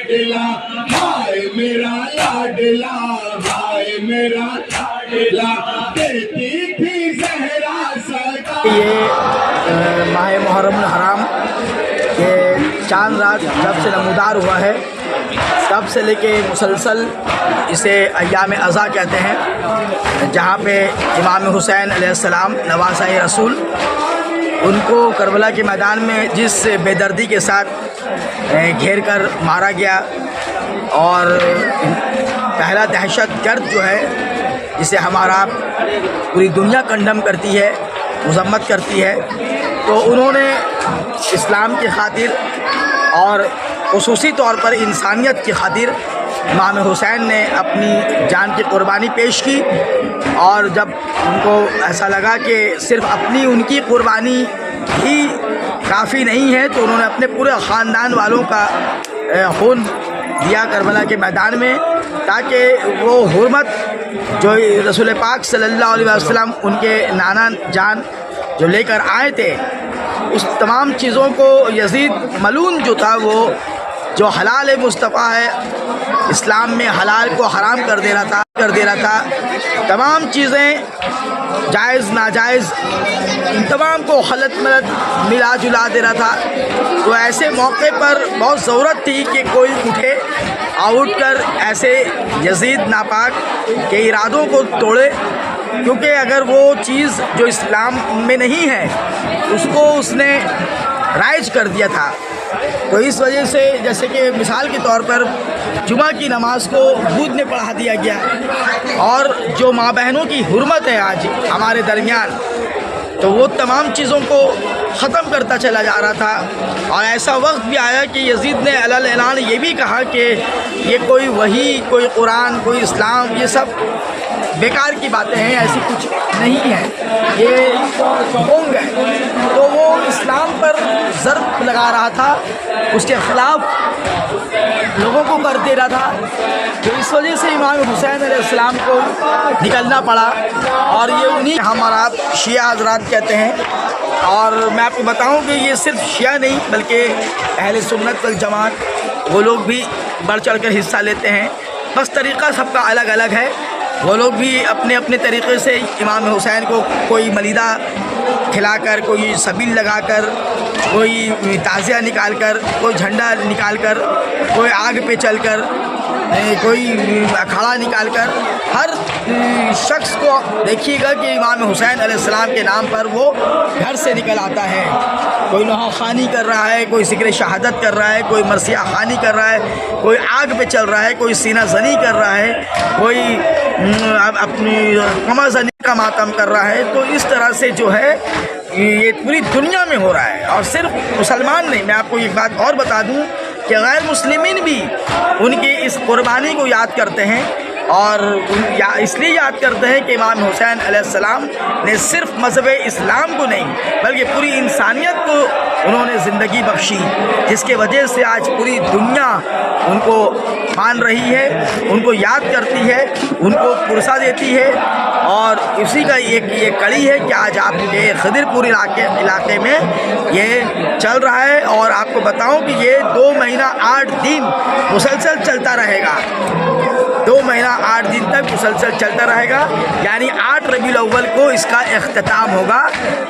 लाडला, हाय मेरा लाडला, हाय मेरा लाडला, देती थी ज़हरा सरकार। ये माह मुहर्रम हराम के चांद रात जब से नमूदार हुआ है तब से लेके मुसलसल इसे अय्याम अज़ा कहते हैं, जहाँ पे इमाम हुसैन अलैहिस्सलाम नवासा-ए रसूल उनको करबला के मैदान में जिस बेदर्दी के साथ घेर कर मारा गया, और पहला दहशतगर्द जो है जिसे हमारा पूरी दुनिया कंडम करती है, मज़म्मत करती है, तो उन्होंने इस्लाम की खातिर और ख़ुसूसी तौर पर इंसानियत की खातिर इमाम हुसैन ने अपनी जान की कुर्बानी पेश की। और जब उनको ऐसा लगा कि सिर्फ अपनी उनकी कुर्बानी ही काफ़ी नहीं है, तो उन्होंने अपने पूरे ख़ानदान वालों का खून दिया करबला के मैदान में, ताकि वो हुर्मत जो रसूल पाक सल्लल्लाहु अलैहि वसल्लम उनके नाना जान जो लेकर आए थे, उस तमाम चीज़ों को यजीद मलून जो था, वो जो हलाल मुस्तफ़ा है इस्लाम में हलाल को हराम कर दे रहा था, तमाम चीज़ें जायज़ नाजायज़ तमाम को खलत मलत मिला जुला दे रहा था। तो ऐसे मौके पर बहुत ज़रूरत थी कि कोई उठे और उठ कर ऐसे यजीद नापाक के इरादों को तोड़े, क्योंकि अगर वो चीज़ जो इस्लाम में नहीं है उसको उसने राइज कर दिया था। तो इस वजह से जैसे कि मिसाल के तौर पर जुमा की नमाज को दूध ने पढ़ा दिया गया, और जो माँ बहनों की हुर्मत है आज हमारे दरमियान, तो वो तमाम चीज़ों को ख़त्म करता चला जा रहा था। और ऐसा वक्त भी आया कि यजीद ने अलल ऐलान ये भी कहा कि ये कोई वही, कोई कुरान, कोई इस्लाम, ये सब बेकार की बातें हैं, ऐसी कुछ नहीं है, ये ढोंग है। तो वो इस्लाम पर ज़र्ब लगा रहा था, उसके ख़िलाफ़ लोगों को कर दे रहा था। तो इस वजह से इमाम हुसैन अलैहिस्सलाम को निकलना पड़ा, और ये उन्हीं हमारा शिया हज़रात कहते हैं। और मैं आपको बताऊं कि ये सिर्फ शिया नहीं बल्कि अहले सुन्नत वल जमात वो लोग भी बढ़ चढ़ कर हिस्सा लेते हैं, बस तरीक़ा सबका अलग अलग है। वो लोग भी अपने अपने तरीक़े से इमाम हुसैन को कोई मलीदा खिलाकर, कोई सबील लगाकर, कोई ताज़िया निकाल कर, कोई झंडा निकाल कर, कोई आग पे चल कर, कोई अखाड़ा निकाल कर, हर शख्स को देखिएगा कि इमाम हुसैन अलैहिस्सलाम के नाम पर वो घर से निकल आता है। कोई नहा खानी कर रहा है, कोई ज़िक्र शहादत कर रहा है, कोई मरसिया खानी कर रहा है, कोई आग पे चल रहा है, कोई सीना ज़नी कर रहा है, कोई अपनी कमा ज़नी का मातम कर रहा है। तो इस तरह से जो है ये पूरी दुनिया में हो रहा है, और सिर्फ मुसलमान नहीं। मैं आपको एक बात और बता दूं कि गैर मुस्लिमीन भी उनकी इस कुर्बानी को याद करते हैं, और इसलिए याद करते हैं कि इमाम हुसैन अलैहिस्सलाम ने सिर्फ मज़हब इस्लाम को नहीं बल्कि पूरी इंसानियत को उन्होंने ज़िंदगी बख्शी, जिसके वजह से आज पूरी दुनिया उनको मान रही है, उनको याद करती है, उनको पुरसा देती है। और इसी का ये कड़ी है कि आज आपके खिदिरपुर इलाके में ये चल रहा है। और आपको बताऊं कि ये 2 महीना 8 दिन मुसलसल चलता रहेगा, 2 महीना 8 दिन तक मुसलसल चलता रहेगा। यानी 8 रबीउल अव्वल को इसका इख्तिताम होगा।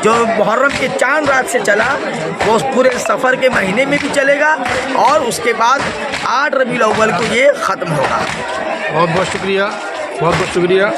जो मुहर्रम के चांद रात से चला वो पूरे सफ़र के महीने में भी चलेगा, और उसके बाद 8 रबीउल अव्वल को ये ख़त्म होगा। बहुत बहुत शुक्रिया, बहुत बहुत शुक्रिया।